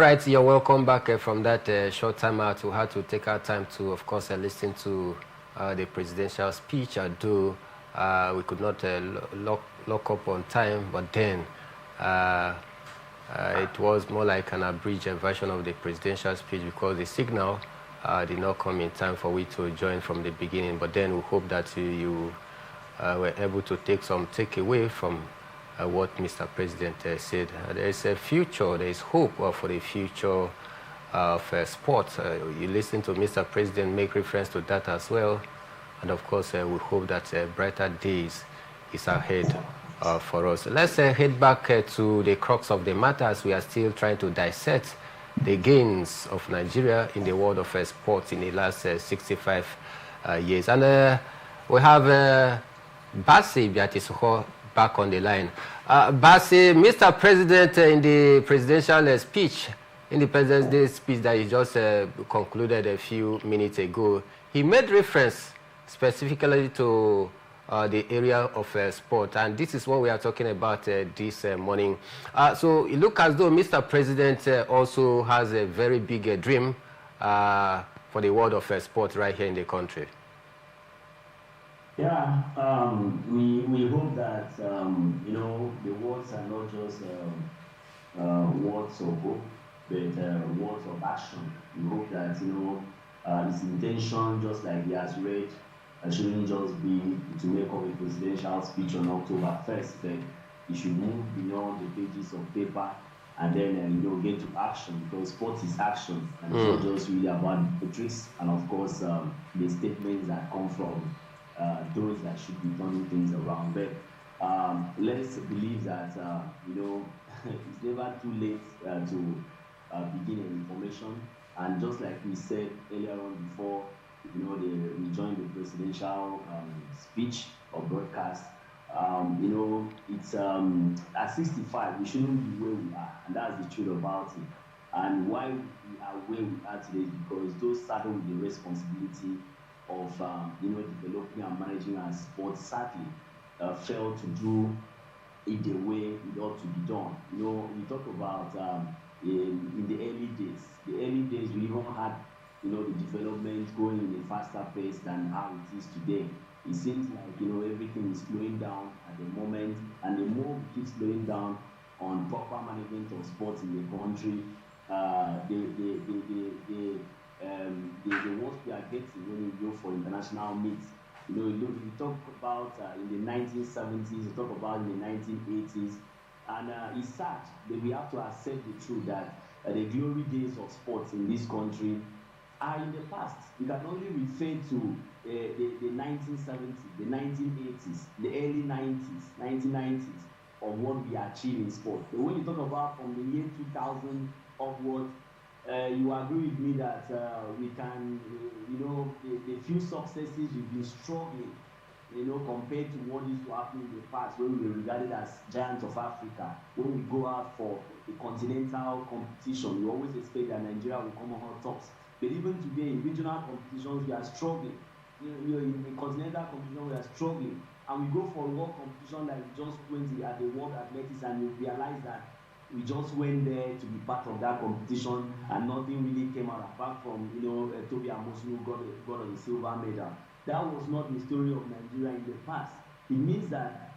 All right, you're welcome back from that short time out. We had to take our time to, of course, listen to the presidential speech. Although we could not lock up on time, but then it was more like an abridged version of the presidential speech because the signal did not come in time for we to join from the beginning. But then we hope that you were able to take some takeaway from what Mr. President said. There is a future, there is hope for the future of sports. You listen to Mr. President make reference to that as well. And of course, we hope that brighter days is ahead for us. Let's head back to the crux of the matter as we are still trying to dissect the gains of Nigeria in the world of sports in the last 65 years. And we have Basi Biatisoho back on the line. Basi, Mr. President, in the presidential speech, Independence Day speech that he just concluded a few minutes ago, he made reference specifically to the area of sport, and this is what we are talking about this morning. So it looks as though Mr. President also has a very big dream for the world of sport right here in the country. Yeah, we hope that, you know, the words are not just words of hope, but words of action. We hope that, you know, his intention, just like he has read, shouldn't just be to make up a presidential speech on October 1st, but he should move beyond the pages of paper and then, you know, get to action, because sport is action, and it's not just really about the tricks, and of course, the statements that come from those that should be turning things around. But let's believe that, you know, it's never too late to begin an information. And just like we said earlier on before, you know, we joined the presidential speech or broadcast. You know, it's at 65, we shouldn't be where we are, and that's the truth about it. And why we are where we are today is because those saddled with the responsibility of you know, developing and managing our sports sadly failed to do it the way it ought to be done. You know, we talk about in the early days. The early days we even had, you know, the development going in a faster pace than how it is today. It seems like, you know, everything is slowing down at the moment, and the more we keep slowing down on proper management of sports in the country, the work we are getting when we go for international meets. You know, we talk about in the 1970s, we talk about in the 1980s, and it's sad that we have to accept the truth that the glory days of sports in this country are in the past. We can only refer to the 1970s, the 1980s, the early 90s, 1990s of what we achieved in sport. But when you talk about from the year 2000 upward, you agree with me that we can, you know, the few successes we've been struggling, you know, compared to what used to happen in the past when we were regarded as giants of Africa. When we go out for a continental competition, we always expect that Nigeria will come on tops. But even today, in regional competitions, we are struggling. You know, in the continental competition, we are struggling. And we go for a world competition like we just went at the World Athletics, and we realize that we just went there to be part of that competition, and nothing really came out apart from, you know, Toby Amosu got a silver medal. That was not the story of Nigeria in the past. It means that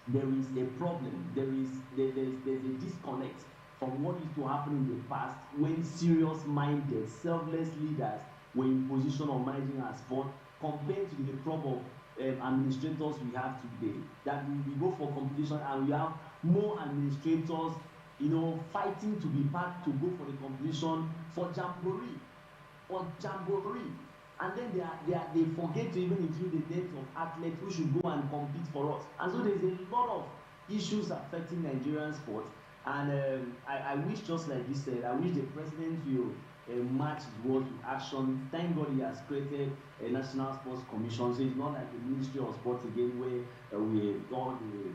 there is a problem. There's a disconnect from what used to happen in the past when serious-minded, selfless leaders were in position of managing our sport, compared to the crop of administrators we have today. That we go for competition and we have more administrators, you know, fighting to be part to go for the competition for jamboree, and then they forget to even include the names of athletes who should go and compete for us. And so there's a lot of issues affecting Nigerian sport. And I wish, just like you said, I wish the president will match his words with action. Thank God he has created a National Sports Commission, so it's not like the Ministry of Sports again where all the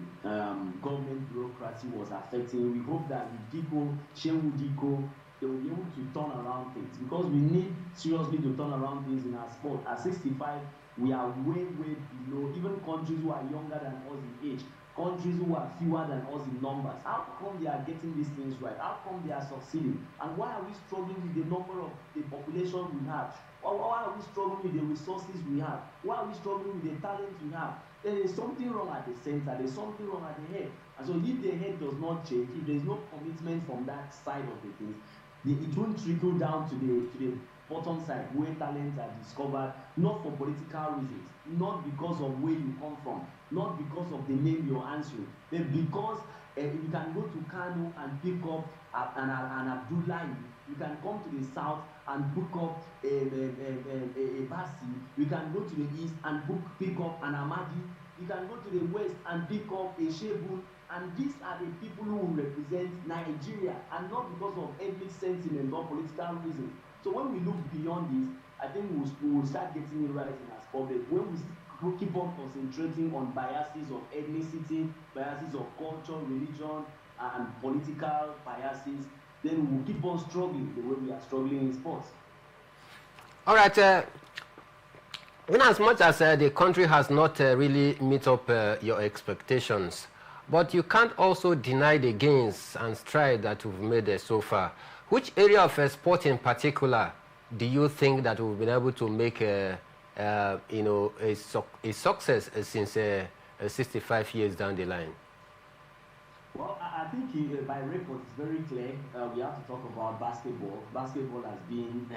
government bureaucracy was affecting. We hope that with Shehu Diko, they will be able to turn around things, because we need seriously to turn around things in our sport. At 65, we are way below even countries who are younger than us in age. countries who are fewer than us in numbers. How come they are getting these things right? How come they are succeeding? And why are we struggling with the number of the population we have? Why are we struggling with the resources we have? Why are we struggling with the talent we have? There is something wrong at the center. There is something wrong at the head. And so if the head does not change, if there is no commitment from that side of the things, it won't trickle down to the bottom side where talents are discovered, not for political reasons, not because of where you come from, not because of the name you're answering, but because you can go to Kano and pick up an Abdullahi, you can come to the south and pick up a Basi, you can go to the east and pick up an Amadi, you can go to the west and pick up a Shebun, and these are the people who will represent Nigeria, and not because of ethnic sentiment or political reason. So when we look beyond this, I think we will start getting it right in as public. When we keep on concentrating on biases of ethnicity, biases of culture, religion, and political biases, then we will keep on struggling the way we are struggling in sports. All right. In as much as the country has not really met up your expectations, but you can't also deny the gains and strides that we've made so far. Which area of sport in particular do you think that we've been able to make a success since 65 years down the line? Well, I think by record it's very clear. We have to talk about basketball. Basketball has been,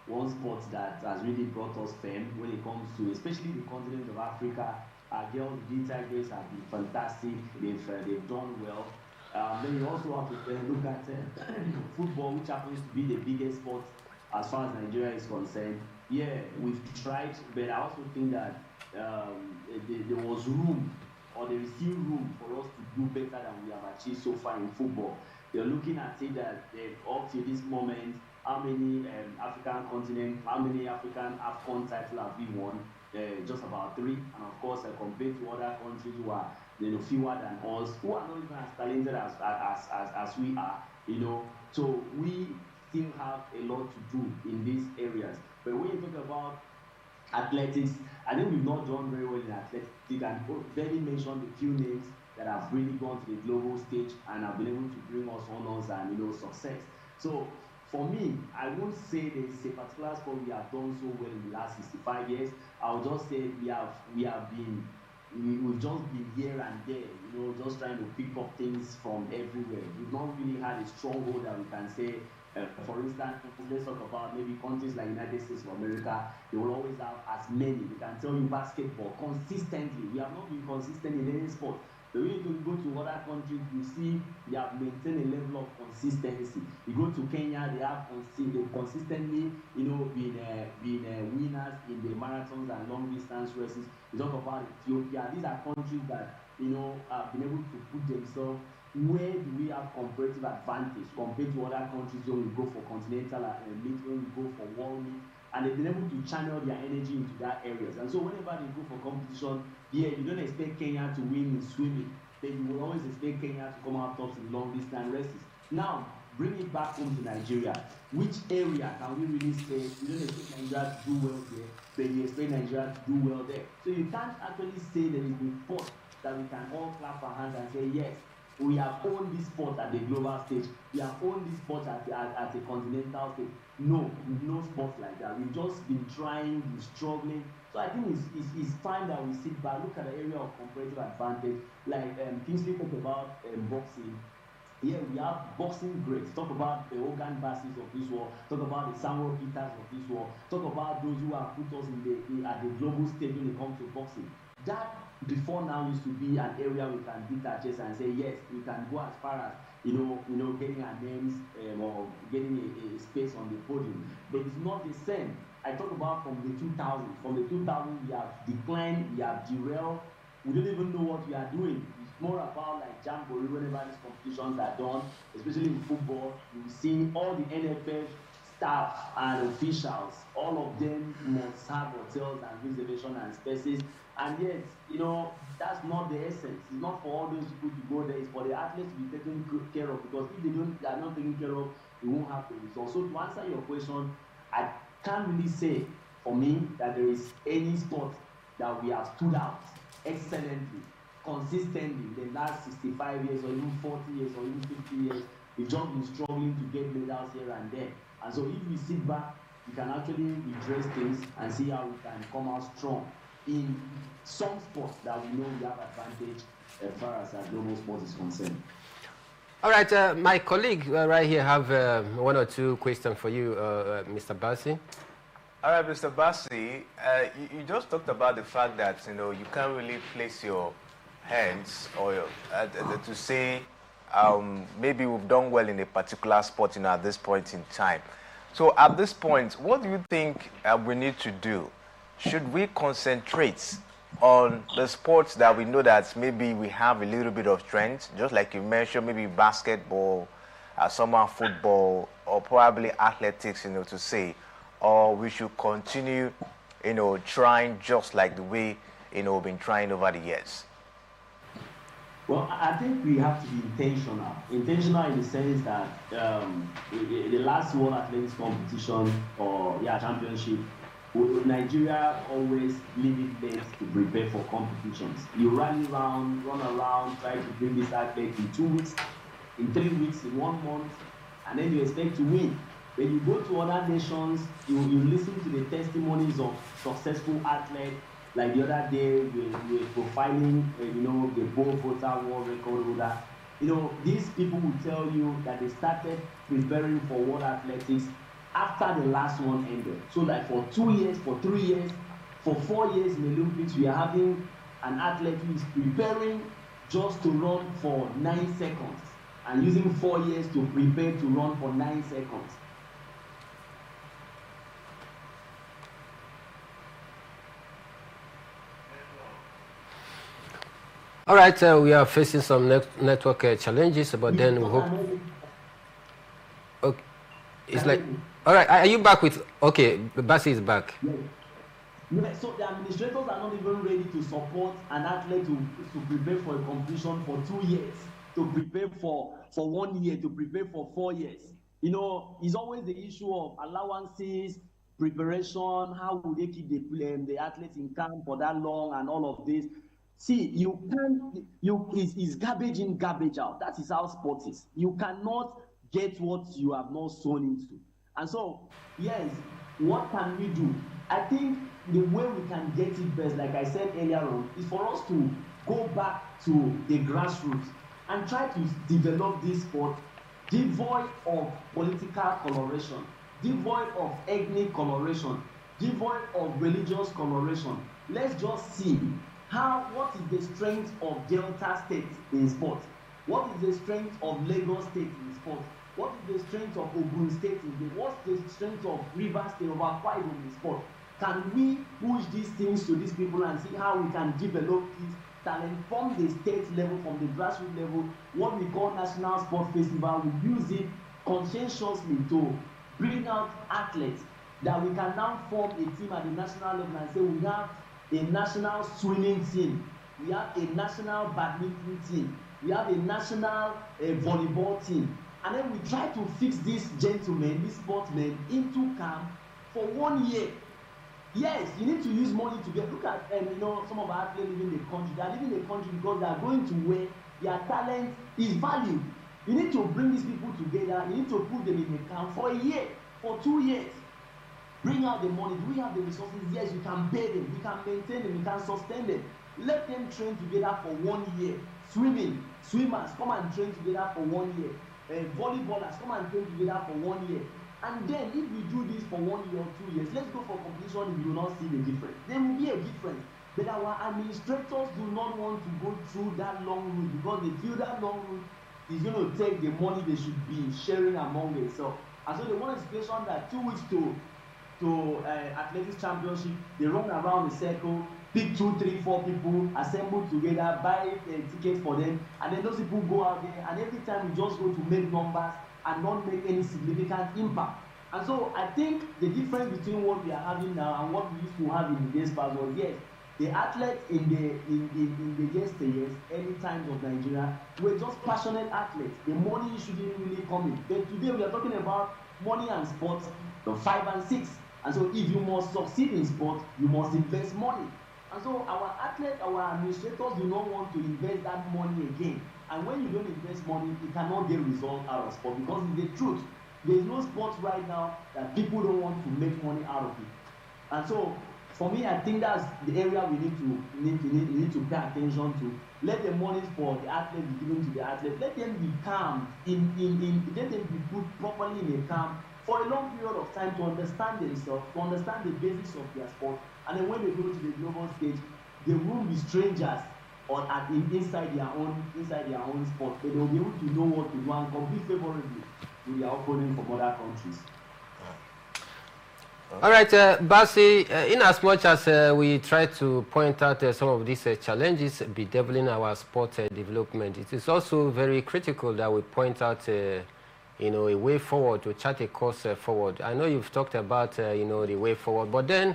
one sport that has really brought us fame when it comes to, especially the continent of Africa. Our girls, the Tigers, have been fantastic. They've done well. Then you also have to look at football, which happens to be the biggest sport as far as Nigeria is concerned. Yeah, we've tried, but I also think that there was room, or there is still room for us to do better than we have achieved so far in football. They're looking at it that up to this moment, how many African continent, how many African AFCON titles have we won? Just about 3, and of course compared to other countries who are fewer than us, who are not even as talented as we are, so we still have a lot to do in these areas. But when you talk about athletics, I think we've not done very well in athletics, and Benny mentioned a few names that have really gone to the global stage and have been able to bring us honors and success. So for me, I won't say there's a particular sport we have done so well in the last 65 years. I'll just say we've just been here and there, just trying to pick up things from everywhere. We've not really had a stronghold that we can say. For instance, let's talk about maybe countries like United States of America. They will always have as many. We can tell you basketball consistently. We have not been consistent in any sport. But when you go to other countries, you see they have maintained a level of consistency. You go to Kenya, they have consistently, been winners in the marathons and long distance races. You talk about Ethiopia. These are countries that have been able to put themselves. Where do we have comparative advantage compared to other countries when we go for continental meet, when we go for world meet? And they've been able to channel their energy into that areas. And so whenever they go for competition, you don't expect Kenya to win in swimming, but you will always expect Kenya to come out tops in long distance races. Now, bring it back home to Nigeria. Which area can we really say you don't expect Nigeria to do well here, but you expect Nigeria to do well there? So you can't actually say there is a sport that we can all clap our hands and say, yes, we have owned this sport at the global stage. We have owned this sport at the continental stage. No sport like that. We've just been trying, we're struggling. So I think it's time that we sit back, look at the area of comparative advantage. Like Kingsley talked about boxing. Here we have boxing greats. Talk about the Hogan Bassis of this world. Talk about the Samuel Peters of this world. Talk about those who have put us at the global stage when it comes to boxing. That before now used to be an area we can beat our chest and say yes, we can go as far as getting our names or getting a space on the podium. But it's not the same. I talk about from the 2000s. From the 2000s, we have declined, we have derailed. We don't even know what we are doing. It's more about like jamboree whenever these competitions are done, especially in football. You see all the NFL staff and officials, all of them must have hotels and reservation and spaces. And yet, that's not the essence. It's not for all those people to go there. It's for the athletes to be taken care of, because if they are not taken care of, we won't have the results. So to answer your question, I can't really say for me that there is any sport that we have stood out excellently, consistently the last 65 years or even 40 years or even 50 years. We've just been struggling to get medals here and there. And so if we sit back, we can actually redress things and see how we can come out strong in some sports that we know we have advantage as far as our global sports is concerned. All right, my colleague right here have one or two questions for you, Mr. Bassi. All right, Mr. Bassi, you just talked about the fact that you can't really place your hands or to say maybe we've done well in a particular sport at this point in time. So at this point, what do you think we need to do? Should we concentrate on the sports that we know that maybe we have a little bit of strength, just like you mentioned, maybe basketball, summer football, or probably athletics, to say, or we should continue, trying just like the way, we've been trying over the years? Well, I think we have to be intentional. Intentional in the sense that the last World Athletics competition or championship, Nigeria always leave it late to prepare for competitions. You run around, try to bring this athlete in 2 weeks, in 3 weeks, in 1 month, and then you expect to win. When you go to other nations, you listen to the testimonies of successful athletes. Like the other day, we were profiling, the Bogota world record holder. These people will tell you that they started preparing for World Athletics after the last one ended. So like for 2 years, for 3 years, for 4 years in the Olympics, we are having an athlete who is preparing just to run for 9 seconds and using 4 years to prepare to run for 9 seconds. All right, we are facing some network challenges, but then we hope. Okay, it's like, all right. Are you back with? Okay, Bassi is back. Yes. Yeah, so the administrators are not even ready to support an athlete to prepare for a competition for 2 years, to prepare for 1 year, to prepare for 4 years. It's always the issue of allowances, preparation. How will they keep the athletes in camp for that long and all of this? See, it's garbage in, garbage out. That is how sport is. You cannot get what you have not sown into. And so, yes, what can we do? I think the way we can get it best, like I said earlier on, is for us to go back to the grassroots and try to develop this sport devoid of political coloration, devoid of ethnic coloration, devoid of religious coloration. Let's just see what is the strength of Delta State in sport? What is the strength of Lagos State in sport? What is the strength of Ogun State in sport? What's the strength of Rivers State, of Akwa Ibom in sport? Can we push these things to these people and see how we can develop this talent from the state level, from the grassroots level, what we call National Sport Festival? We use it conscientiously to bring out athletes that we can now form a team at the national level and say we have a national swimming team, we have a national badminton team, we have a national volleyball team, and then we try to fix these gentlemen, these sportsmen into camp for 1 year. Yes, you need to use money to get. Look at some of our athletes living in the country. They are living in the country because they are going to where their talent is valued. You need to bring these people together. You need to put them in the camp for a year, for 2 years. Bring out the money. Do we have the resources? Yes, you can pay them, you can maintain them, you can sustain them. Let them train together for 1 year. Swimmers, come and train together for 1 year. Volleyballers, come and train together for 1 year. And then if we do this for 1 year or 2 years, let's go for competition if you do not see the difference. There will be a difference. But our administrators do not want to go through that long route because they feel that long route is going to take the money they should be sharing among themselves. And so they want a situation that 2 weeks to athletics championship, they run around the circle, pick 2, 3, 4 people, assemble together, buy tickets for them, and then those people go out there, and every time we just go to make numbers and not make any significant impact. And so I think the difference between what we are having now and what we used to have in the days past was, yes, the athletes in the yesteryears, early times of Nigeria, were just passionate athletes. The money shouldn't really come in. But today we are talking about money and sports, the 5 and 6. And so if you must succeed in sport, you must invest money. And so our athletes, our administrators do not want to invest that money again. And when you don't invest money, you cannot get results out of sport, because it's the truth. There is no sport right now that people don't want to make money out of it. And so for me, I think that's the area we need to pay attention to. Let the money for the athlete be given to the athlete. Let them be calm let them be put properly in a camp for a long period of time to understand themselves, to understand the basics of their sport. And then when they go to the global stage, they won't be strangers inside their own sport. But they'll be able to know what to do and compete favorably with their opponents from other countries. All right, Basi, in as much as we try to point out some of these challenges bedeviling our sport development, it is also very critical that we point out, you know, a way forward, to chart a course forward. I know you've talked about, you know, the way forward, but then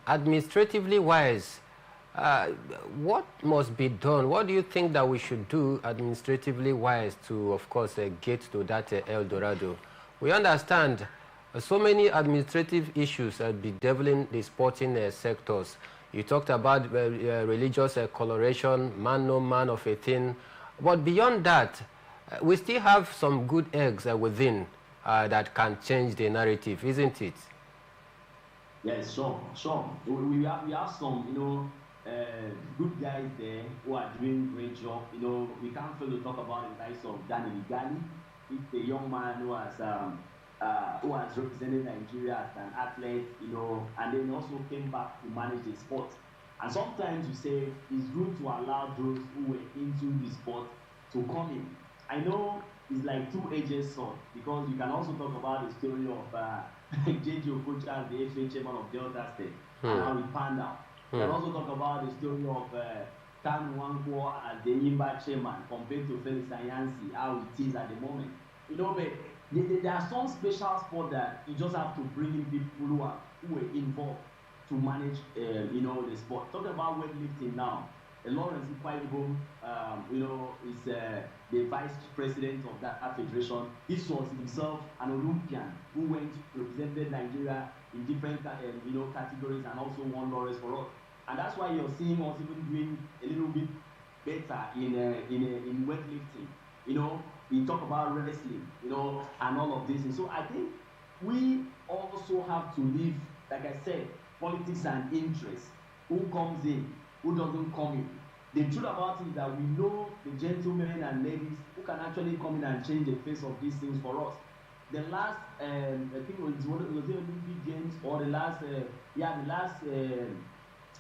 administratively wise, what must be done? What do you think that we should do administratively wise to, of course, get to that El Dorado? We understand so many administrative issues bedeviling the sporting sectors. You talked about religious coloration, man no man of a thing. But beyond that, we still have some good eggs within that can change the narrative, isn't it? Yes, sure. We have some, you know, good guys there who are doing great job. You know, we can't fail to talk about the likes of Daniel Igali. It's a young man who has represented Nigeria as an athlete, you know, and then also came back to manage the sport. And sometimes you say it's good to allow those who were into the sport to come in. I know it's like two-edged sword, because you can also talk about the story of J.J. Okocha, the FA chairman of Delta State, and how he panned out. You can also talk about the story of Tan Nwankwo as the Yimba chairman compared to Felix Anyansi, how it is at the moment. You know, but there are some special sports that you just have to bring in people who were involved to manage, you know, the sport. Talk about weightlifting now. Lawrence Ikwaibo, you know, is the vice president of that federation. This was himself an Olympian who went represented Nigeria in different, you know, categories, and also won laurels for us. And that's why you're seeing us even doing a little bit better in weightlifting. You know, we talk about wrestling, you know, and all of this. And so I think we also have to leave, like I said, politics and interest. Who comes in, who doesn't come in. The truth about it is that we know the gentlemen and ladies who can actually come in and change the face of these things for us. The last, I think it was the Olympic Games, or the last,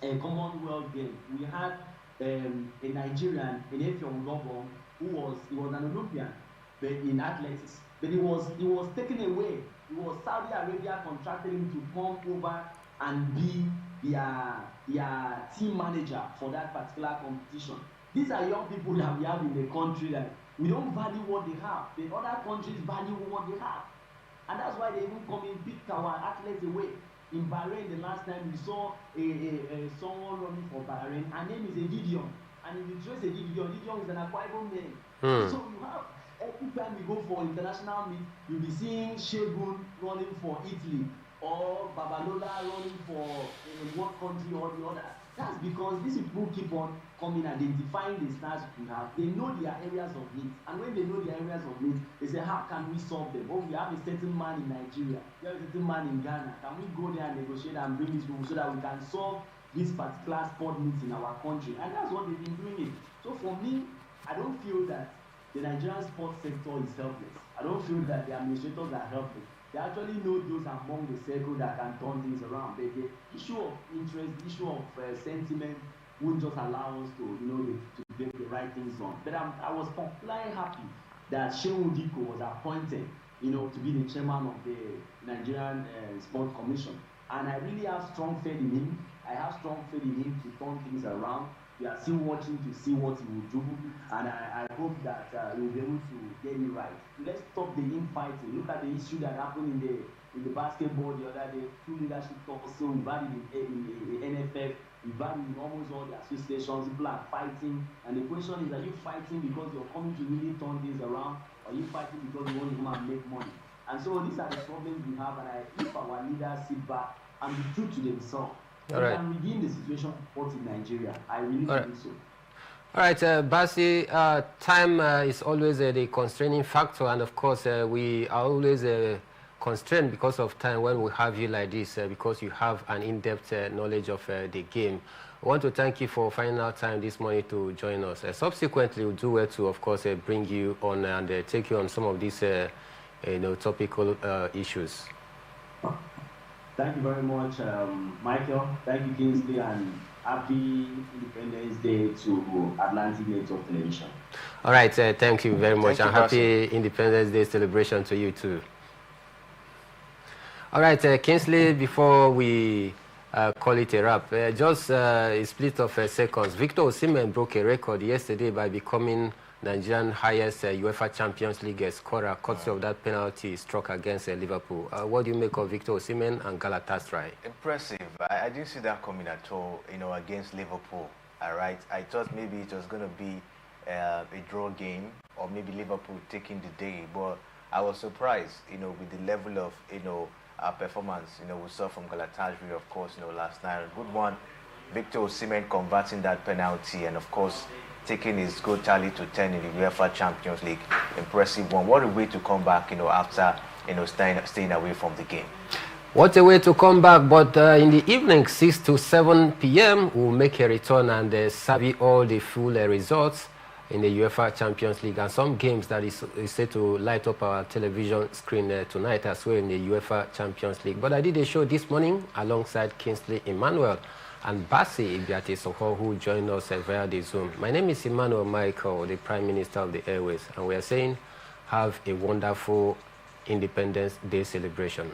Commonwealth Games. We had a Nigerian, in Effiong Gobo, he was an Olympian, but in athletics. But he was taken away. It was Saudi Arabia contracted him to come over and be their team manager for that particular competition. These are young people that we have in the country that we don't value what they have. The other countries value what they have. And that's why they even come in, pick our athletes away. In Bahrain, the last time we saw someone running for Bahrain, her name is Gideon. And if you trace Gideon is an Akwa Ibom name. So you have, every time we go for international meet, you'll be seeing Shegun running for Italy, or Babalola running for one country or the other. That's because these people keep on coming, identifying the stars we have. They know their areas of need. And when they know their areas of need, they say, how can we solve them? Oh, we have a certain man in Nigeria. We have a certain man in Ghana. Can we go there and negotiate and bring these people so that we can solve this particular sport needs in our country? And that's what they've been doing it. So for me, I don't feel that the Nigerian sports sector is helpless. I don't feel that the administrators are helpless. They actually know those among the circle that can turn things around. But the issue of interest, the issue of sentiment won't just allow us to, you know, to get the right things on. But I was particularly happy that Shehu Diko was appointed, you know, to be the chairman of the Nigerian Sport Commission. And I really have strong faith in him. I have strong faith in him to turn things around. We are still watching to see what he will do, and I hope that he will be able to get it right. Let's stop the infighting. Look at the issue that happened in the basketball the other day. Two leadership talks, so we've had it in the NFF, we've had it in almost all the associations. People are fighting, and the question is, are you fighting because you're coming to really turn things around, or are you fighting because you want to come and make money? And so these are the problems we have, and if our leaders sit back and be true to themselves, They can redeem the situation both in Nigeria. I really think so. All right, Basi, time is always the constraining factor, and of course we are always constrained because of time when we have you like this, because you have an in-depth knowledge of the game. I want to thank you for finding out time this morning to join us. Subsequently, we'll do well to, of course, bring you on and take you on some of these topical issues. Thank you very much, Michael. Thank you, Kingsley, and happy Independence Day to Atlantic Network Television. All right, thank you very much, and happy Independence Day celebration to you too. All right, Kingsley, before we call it a wrap, just a split of seconds. Victor Osimhen broke a record yesterday by becoming Nigerian highest UEFA Champions League scorer, courtesy of that penalty struck against Liverpool. What do you make of Victor Osimhen and Galatasaray? Impressive. I didn't see that coming at all, against Liverpool. All right. I thought maybe it was going to be a draw game, or maybe Liverpool taking the day. But I was surprised, with the level of, performance, we saw from Galatasaray, of course, last night. A good one. Victor Osimhen converting that penalty, and of course, taking his goal tally to 10 in the UEFA Champions League. Impressive one. What a way to come back, after, staying away from the game. What a way to come back, but in the evening, 6 to 7 p.m., we'll make a return and serve you all the full results in the UEFA Champions League and some games that is set to light up our television screen tonight as well in the UEFA Champions League. But I did a show this morning alongside Kingsley Emmanuel and Basi Ibiati Soho, who joined us via the Zoom. My name is Emmanuel Michael, the Prime Minister of the Airways, and we are saying have a wonderful Independence Day celebration.